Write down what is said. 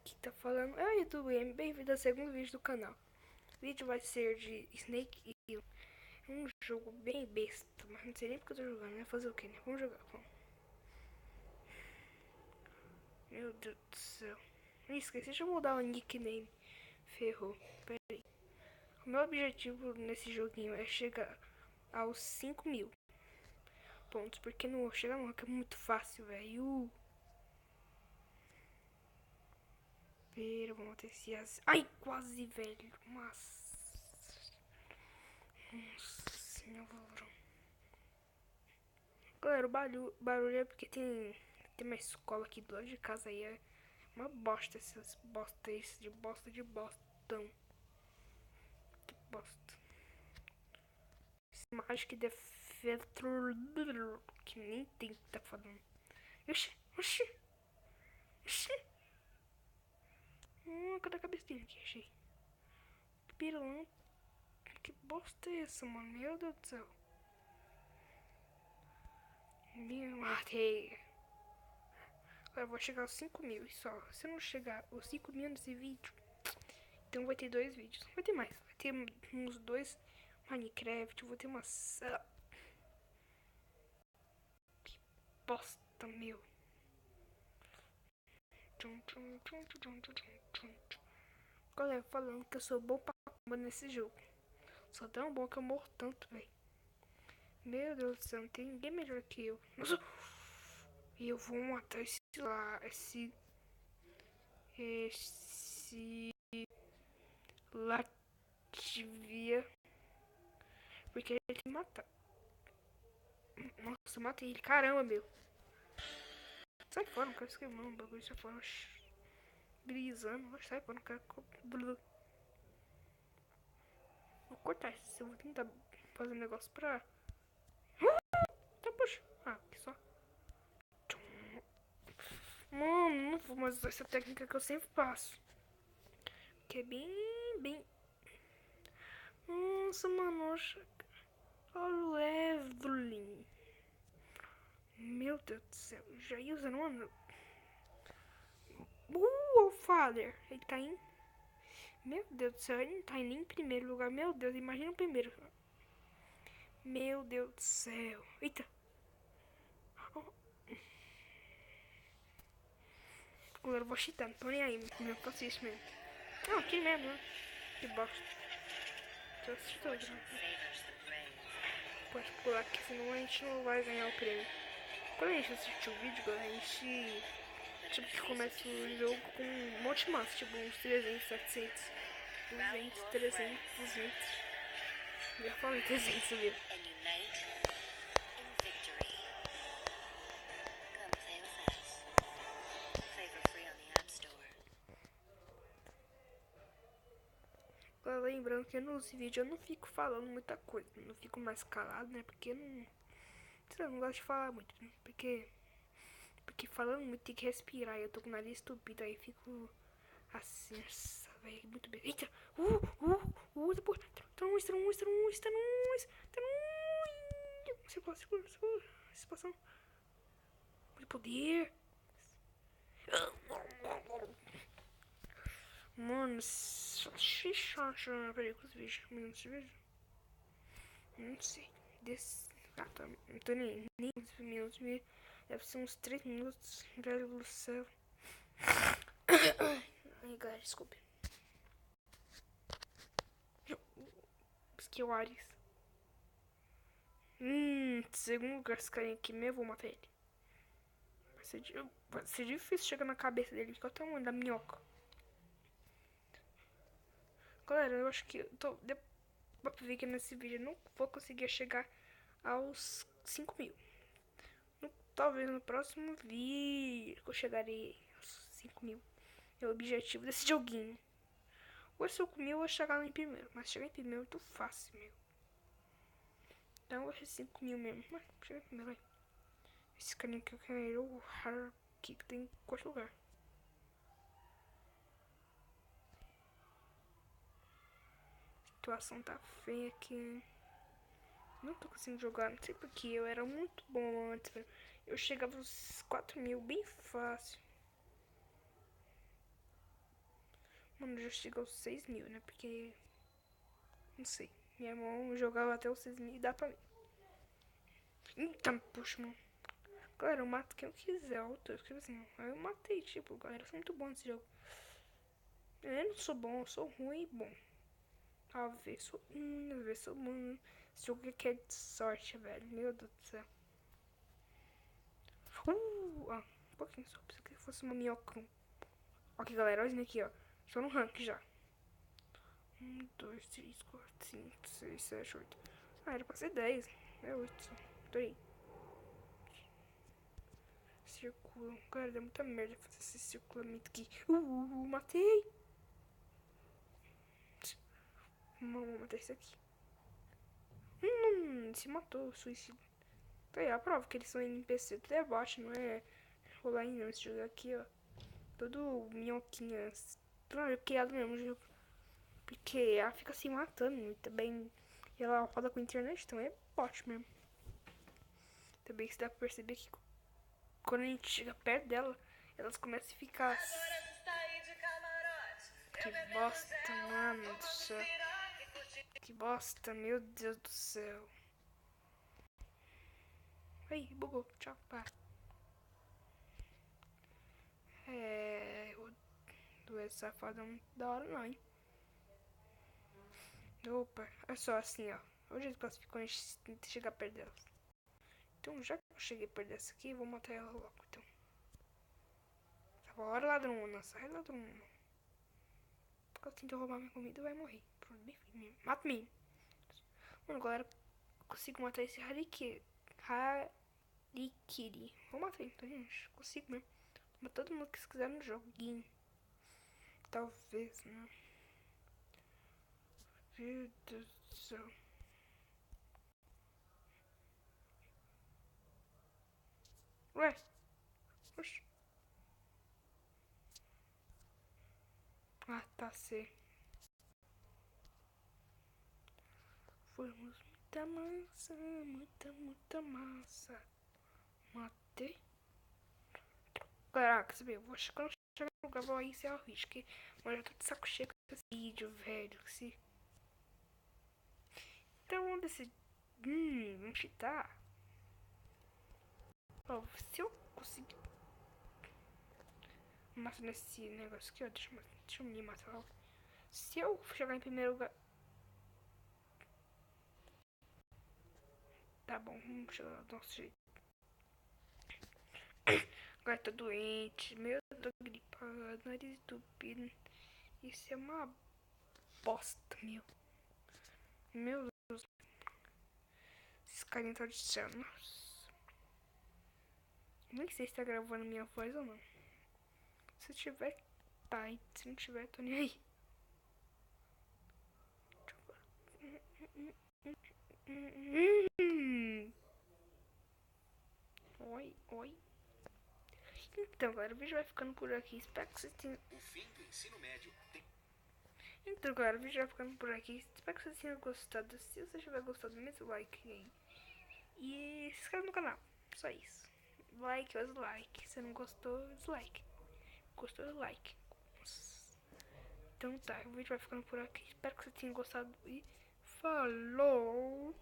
Aqui tá falando. Ah, YouTube, bem-vindo ao segundo vídeo do canal. O vídeo vai ser de Snake Hill. Um jogo bem besta, mas não sei nem porque eu tô jogando, né? Fazer o que, né? Vamos jogar, vamos. Meu Deus do céu. Esqueci de mudar o nickname. Ferrou. Pera aí. O meu objetivo nesse joguinho é chegar aos 5.000 pontos. Porque não vou chegar não, que é muito fácil, velho. Pera, vamos ter esse as... Ai, quase, velho. Nossa senhora. Galera, o barulho é porque tem uma escola aqui do lado de casa aí. É uma bosta essas bostas de bostão. Que bosta. Esse Magic Defector que nem tem que tá falando. Oxi, oxi, oxi. Cadê a cabecinha aqui? Achei. Pirulão. Que bosta é essa, mano? Meu Deus do céu. Me matei. Eu vou chegar aos 5.000 e só. Se eu não chegar aos 5.000 nesse vídeo, então vai ter 2 vídeos. Vai ter mais. Vai ter uns 2 Minecraft. Vou ter umas... Que bosta, meu. Galera, falando que eu sou bom pra caramba nesse jogo. Sou tão bom que eu morro tanto, velho. Meu Deus do céu, não tem ninguém melhor que eu. Nossa. E eu vou matar esse lá, esse Latvia. Porque ele tem que matar. Nossa, eu matei ele. Caramba, meu. Sai fora, não quero escrever não. Bagulho, sai fora. Brisando. Sai fora, não quero. Vou cortar isso. Eu vou tentar fazer um negócio pra... Tá, puxa. Ah, aqui só. Mano, não vou mais usar essa técnica que eu sempre faço. Que é bem... Nossa, mano. Olha o Evelyn. Meu Deus do céu. Já ia usando uma... Father. Ele tá em... Meu Deus do céu. Ele não tá nem em primeiro lugar. Meu Deus, imagina o primeiro. Meu Deus do céu. Eita. Agora eu vou cheatar. Não tô nem aí. Não faço isso mesmo. Não, aqui mesmo, né? Que bosta. Tô assistindo. Pode pular aqui, senão a gente não vai ganhar o prêmio. Quando a gente assistir o vídeo, a gente... Tipo, que começa o jogo com um monte de massa. Tipo, uns 300, 700, 200, 300, 200. Já falei 300 ali. Lembrando que nos vídeos eu não fico falando muita coisa. Não fico mais calado, né? Porque não... Eu não gosto de falar muito, né? Porque falando muito tem que respirar. Eu tô com o nariz estupido, aí fico assim, nossa, velho, muito bem. Eita! Depois. Segura. Situação. De poder. Mano, peraí, quantos vídeos? Minutos de vídeo? Não sei. Ah, tá. Não tô nem uns minutos. Deve ser uns 3 minutos. Velho do céu. Ai, galera, desculpe. Pisquei o Ares. Segundo lugar, esse carinha aqui mesmo, eu vou matar ele. Vai ser difícil chegar na cabeça dele, porque é o tamanho da minhoca. Galera, eu acho que deu pra ver que nesse vídeo eu não vou conseguir chegar aos 5.000. Talvez no próximo vídeo eu chegarei aos 5.000. É o objetivo desse joguinho. Ou 5.000 eu vou chegar lá em primeiro. Mas chegar em primeiro é muito fácil, meu. Então vai ser 5.000 mesmo. Mas chega em primeiro aí. Esse carinha que eu quero o Har que tem em quarto lugar. A situação tá feia aqui. Não tô conseguindo jogar, não sei porque. Eu era muito bom antes, velho. Eu chegava aos 4.000 bem fácil. Quando já chega aos 6.000, né? Porque, não sei, minha irmã jogava até os 6.000 e dá pra mim. Então, puxa, mano. Galera, eu mato quem eu quiser, tipo assim, aí eu matei, tipo, galera, eu sou muito bom nesse jogo. Eu não sou bom, eu sou ruim e bom. Talvez sou, às vezes sou bom. Esse jogo aqui é de sorte, velho, meu Deus do céu. Um pouquinho só, pensei que fosse uma minhocão. Ok, galera, olha isso aqui, ó. Estou no rank já. 1, 2, 3, 4, 5, 6, 7, 8. Ah, era pra ser 10. É 8 só. Adorei. Círculo. Cara, deu muita merda fazer esse circulamento aqui. Matei. Vamos matar esse aqui. Se matou, suicídio. Tá aí, a prova que eles são NPC. Tudo é bot, não é rolar não. Esse jogo aqui, ó. Todo minhoquinha. Tudo é criado mesmo jogo. Porque ela fica se matando e também ela roda com a internet, então é bot mesmo. Também se dá pra perceber que quando a gente chega perto dela, elas começam a ficar. Que bosta, mano do céu. Que bosta, meu Deus do céu. Aí, bugou. Tchau, pá. O do safado é muito da hora não, hein. Opa, é só assim, ó. O jeito que elas ficam, a gente tenta chegar perto delas. Então, já que eu cheguei perto dessa aqui, vou matar ela logo, então. Bora, ladrona. Sai, ladrona. Porque ela tenta roubar minha comida, vai morrer. Pronto, bem feito. Mata-me. Mano, galera, consigo matar esse Harikiri. Vou matar ele, tá, gente? Consigo mesmo. Mas todo mundo que se quiser no joguinho. Talvez, né? Meu Deus do céu. Ué? Oxi. Ah, tá certo. Formos muita massa, muita massa. Matei. Caraca, sabe, quando chegar no lugar, vou encerrar o vídeo, que eu já tô de saco cheio com esse vídeo, velho. Então vamos decidir. Vamos cheatar. Ó, se eu conseguir matar nesse negócio aqui, ó, deixa eu me matar logo. Se eu chegar em primeiro lugar. Tá bom, vamos chegar do nosso jeito. Agora tô doente, meu, tô gripado, nariz entupido. Isso é uma bosta, meu. Meu Deus. Esses carinha tá de céu, nossa. Nem sei se tá gravando minha voz ou não. Se tiver, tá. Se não tiver, tô nem aí. Oi. Então, galera, o vídeo vai ficando por aqui. Espero que vocês tenham. O fim do ensino médio. Então, galera, o vídeo vai ficando por aqui. Espero que vocês tenham gostado. Se você tiver gostado, mete o like aí. E se inscreve no canal. Só isso. Like ou dislike. Se não gostou, dislike. Gostou, like. Então tá, o vídeo vai ficando por aqui. Espero que vocês tenham gostado e falou!